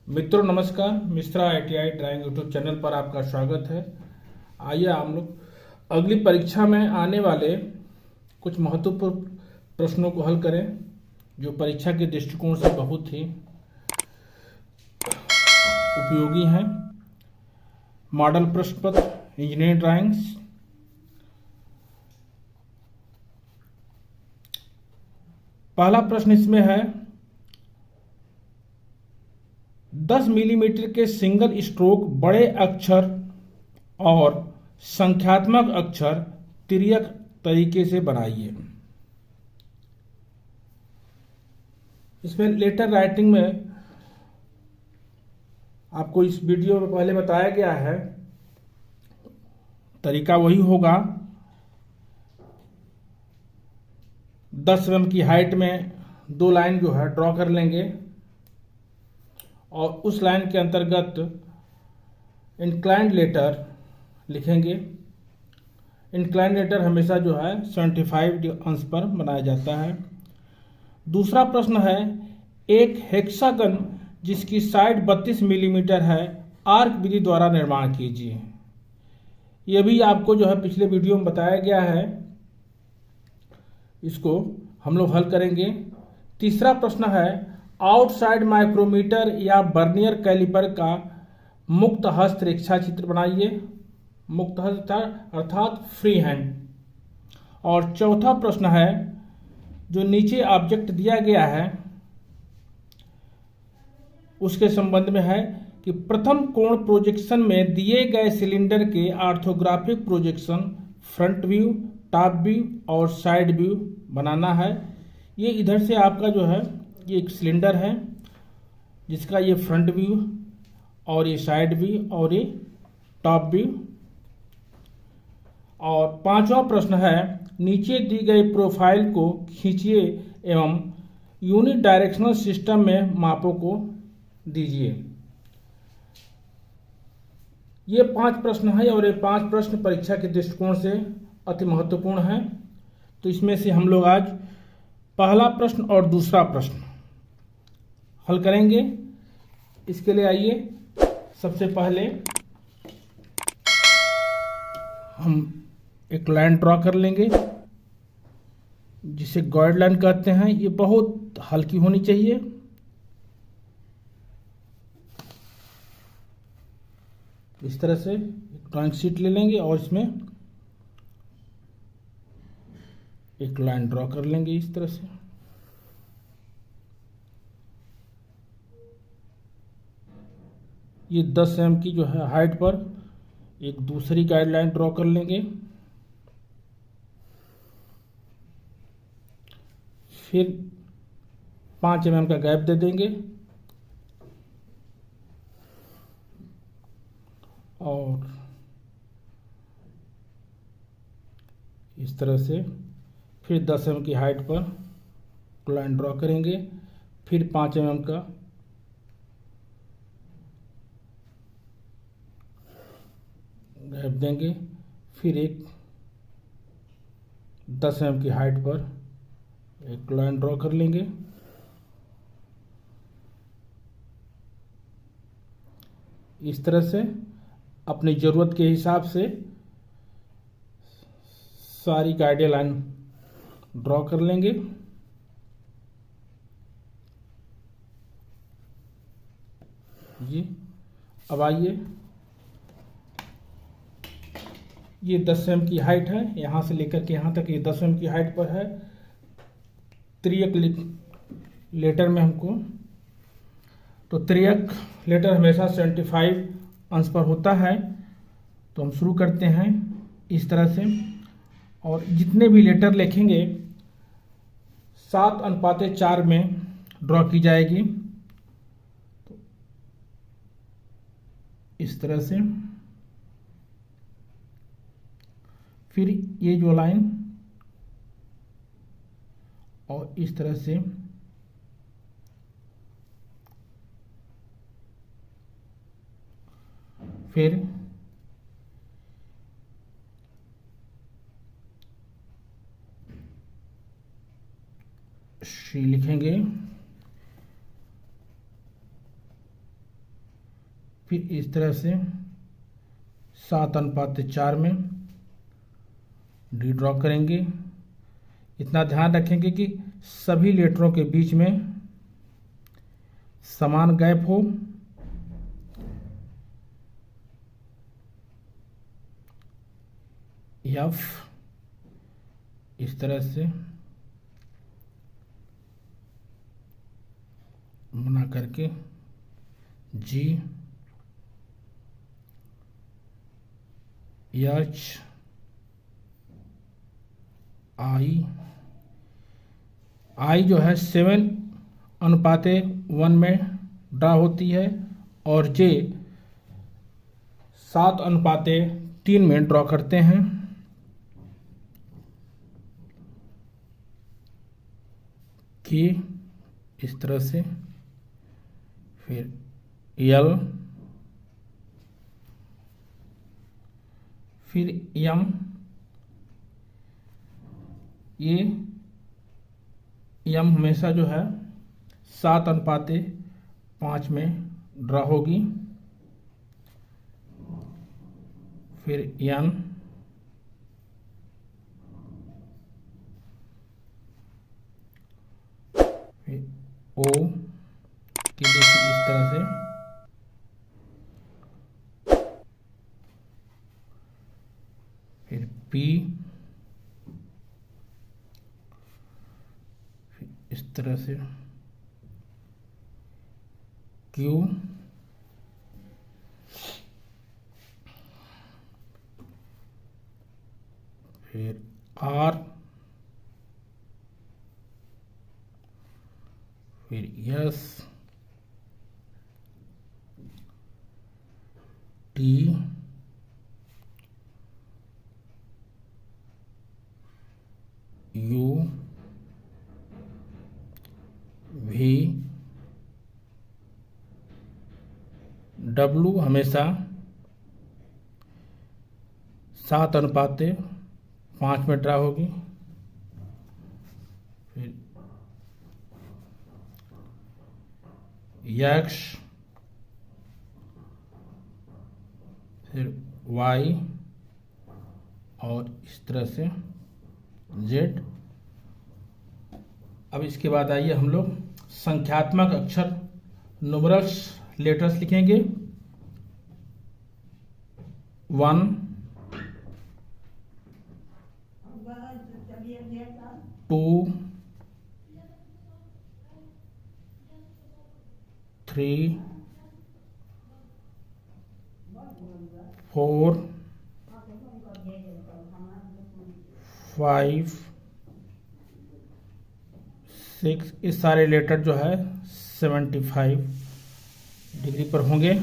मित्रों नमस्कार। Mishra ITI drawing YouTube channel पर आपका स्वागत है। आइए हम लोग अगली परीक्षा में आने वाले कुछ महत्वपूर्ण प्रश्नों को हल करें जो परीक्षा के दृष्टिकोण से बहुत ही उपयोगी हैं। मॉडल प्रश्न पत्र इंजीनियरिंग ड्राइंग्स। पहला प्रश्न इसमें है 10 मिलीमीटर के सिंगल स्ट्रोक बड़े अक्षर और संख्यात्मक अक्षर तिर्यक तरीके से बनाइए। इसमें लेटर राइटिंग में आपको इस वीडियो में पहले बताया गया है, तरीका वही होगा। 10 mm की हाइट में दो लाइन जो है ड्रॉ कर लेंगे और उस लाइन के अंतर्गत इंक्लाइंड लेटर लिखेंगे। इंक्लाइंड लेटर हमेशा जो है 75 अंश पर बनाया जाता है। दूसरा प्रश्न है एक हेक्सागन जिसकी साइड 32 मिलीमीटर है आर्क विधि द्वारा निर्माण कीजिए। यह भी आपको जो है पिछले वीडियो में बताया गया है, इसको हम लोग हल करेंगे। तीसरा प्रश्न है आउटसाइड माइक्रोमीटर या बर्नियर कैलिपर का मुक्त हस्त रेखा चित्र बनाइए। मुक्त हस्त अर्थात फ्री हैंड। और चौथा प्रश्न है जो नीचे ऑब्जेक्ट दिया गया है उसके संबंध में है कि प्रथम कोण प्रोजेक्शन में दिए गए सिलेंडर के orthographic projection front view, top view और साइड व्यू बनाना है। ये इधर से आपका जो है ये एक सिलेंडर है जिसका ये फ्रंट व्यू और ये साइड व्यू और ये टॉप व्यू। और पांचवा प्रश्न है नीचे दी गई प्रोफाइल को खींचिए एवं यूनिट डायरेक्शनल सिस्टम में मापों को दीजिए। ये 5 प्रश्न है और ये 5 प्रश्न परीक्षा के दृष्टिकोण से अति महत्वपूर्ण है। तो इसमें से हम लोग आज पहला प्रश्न और दूसरा प्रश्न हल करेंगे। इसके लिए आइए सबसे पहले हम एक लाइन ड्रॉ कर लेंगे जिसे गाइडलाइन कहते हैं। ये बहुत हल्की होनी चाहिए। इस तरह से एक ड्राइंग शीट ले लेंगे और इसमें एक लाइन ड्रॉ कर लेंगे इस तरह से। ये 10 mm की जो है हाइट पर एक दूसरी गाइडलाइन ड्रॉ कर लेंगे। फिर 5 mm का गैप दे देंगे और इस तरह से फिर 10 mm की हाइट पर लाइन ड्रॉ करेंगे। फिर 5 mm का गैप देंगे। फिर एक 10 mm की हाइट पर एक लाइन ड्रॉ कर लेंगे। इस तरह से अपनी ज़रूरत के हिसाब से सारी गाइड लाइन ड्रॉ कर लेंगे। जी अब आइए, ये 10 mm की हाइट है, यहाँ से लेकर के यहाँ तक ये 10 mm की हाइट पर है। तिर्यक लेटर में हमको, तो तिर्यक लेटर हमेशा 75 अंश पर होता है। तो हम शुरू करते हैं इस तरह से और जितने भी लेटर लिखेंगे 7:4 में ड्रॉ की जाएगी। तो इस तरह से फिर ये जो लाइन और इस तरह से फिर सी लिखेंगे। फिर इस तरह से 7:4 में डी ड्रॉ करेंगे। इतना ध्यान रखेंगे कि सभी लेटरों के बीच में समान गैप हो। एफ इस तरह से बना करके जी, एच, आई जो है 7:1 में ड्रा होती है और जे 7:3 में ड्रॉ करते हैं। कि इस तरह से, फिर एल, फिर एम, ये एम हमेशा जो है 7:5 में ड्रा होगी। फिर एन, फिर ओ की देखिए इस तरह से, फिर पी, फिर इस तरह से क्यू, फिर आर, फिर S, T, U, V, W हमेशा 7:5 में ड्रा होगी। फिर एक्स, फिर वाई और इस तरह से जेड। अब इसके बाद आइए हम लोग संख्यात्मक अक्षर न्यूमरल्स लेटर्स लिखेंगे। 1, 2, 3, 4, 5, 6। इस सारे लेटर जो है 75 डिग्री पर होंगे।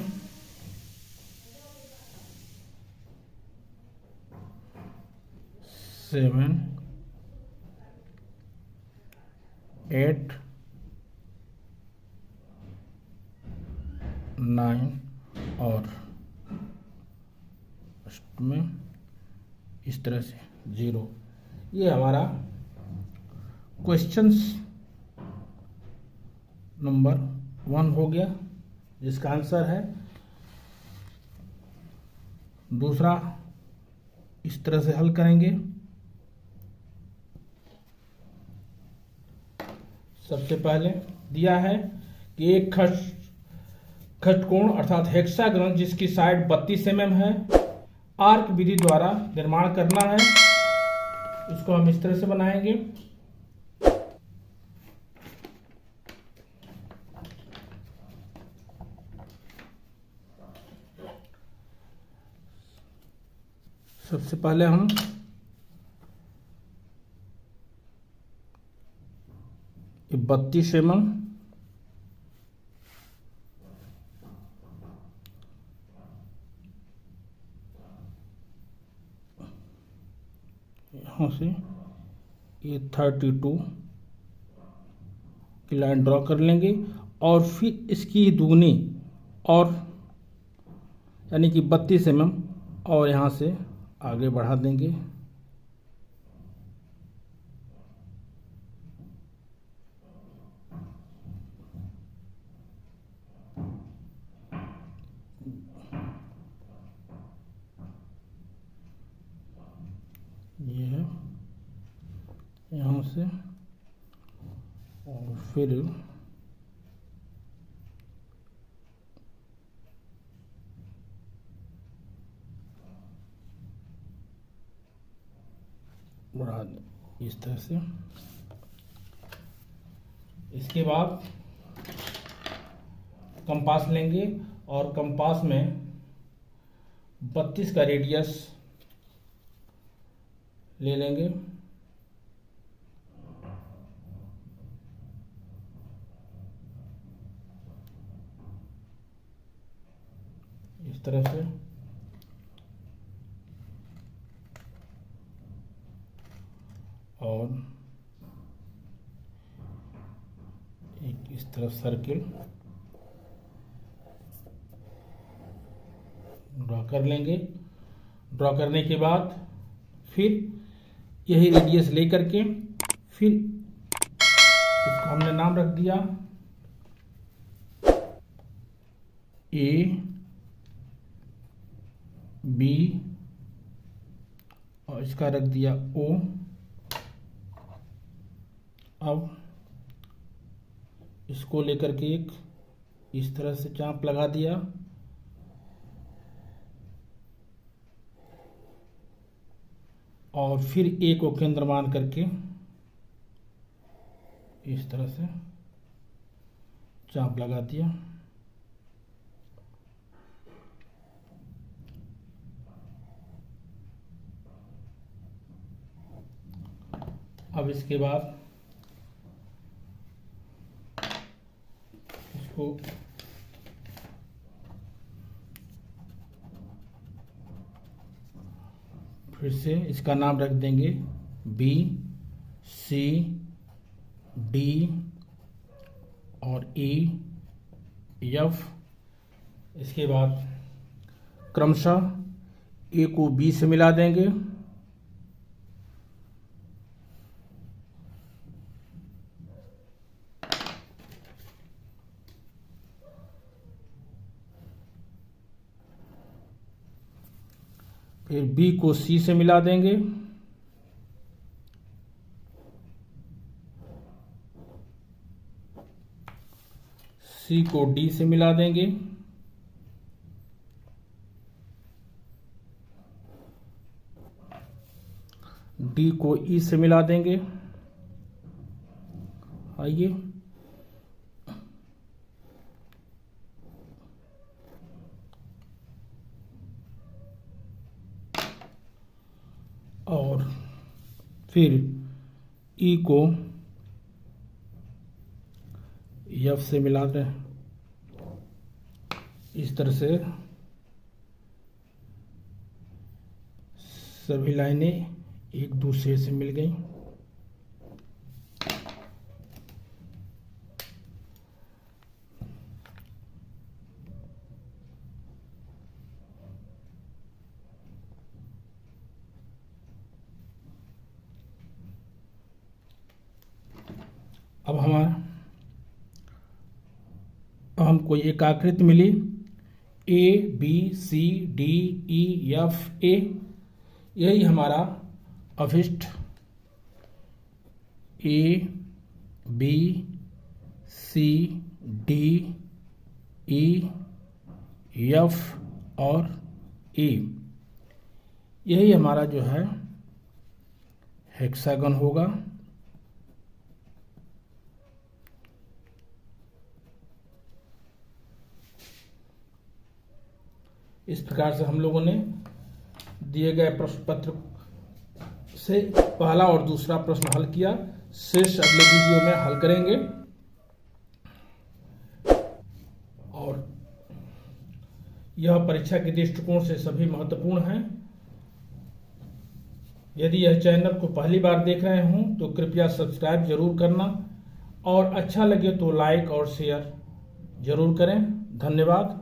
7, 8, 9 और लास्ट में इस तरह से 0। ये हमारा क्वेश्चंस नंबर 1 हो गया, जिसका आंसर है दूसरा। इस तरह से हल करेंगे। सबसे पहले दिया है कि एक खष्टकोण अर्थात हेक्सागन जिसकी साइड 32 mm है, आर्क विधि द्वारा निर्माण करना है। इसको हम इस तरह से बनाएंगे। सबसे पहले हम ये 32 mm यहाँ से ये 32 की लाइन ड्रॉ कर लेंगे और फिर इसकी दुगनी और यानी कि 32 mm और यहाँ से आगे बढ़ा देंगे। से, और फिर बढ़ा दें इस तरह से। इसके बाद कंपास लेंगे और कंपास में 32 का रेडियस ले लेंगे। इस तरह से, और एक इस तरह सर्किल ड्रॉ कर लेंगे। ड्रॉ करने के बाद फिर यही रेडियस लेकर के फिर इसको हमने नाम रख दिया ए बी, और इसका रख दिया ओ। अब इसको लेकर के एक इस तरह से चाप लगा दिया, और फिर ए को केंद्र मान करके इस तरह से चाप लगा दिया। अब इसके बाद इसको फिर से इसका नाम रख देंगे बी, सी, डी और ई, एफ। इसके बाद क्रमशः ए को बी से मिला देंगे, फिर बी को सी से मिला देंगे, सी को डी से मिला देंगे, डी को ई से मिला देंगे। आइए, और फिर ई को एफ से मिला दें। इस तरह से सभी लाइनें एक दूसरे से मिल गई। अब हमको एक आकृति मिली A B C D E F A. यही हमारा अभिष्ट A B C D E F और ए, यही हमारा जो है हेक्सागन होगा। इस प्रकार से हम लोगों ने दिए गए प्रश्न पत्र से पहला और दूसरा प्रश्न हल किया। शेष अगले वीडियो में हल करेंगे। और यह परीक्षा के दृष्टिकोण से सभी महत्वपूर्ण है। यदि यह चैनल को पहली बार देख रहे हों तो कृपया सब्सक्राइब जरूर करना, और अच्छा लगे तो लाइक और शेयर जरूर करें। धन्यवाद।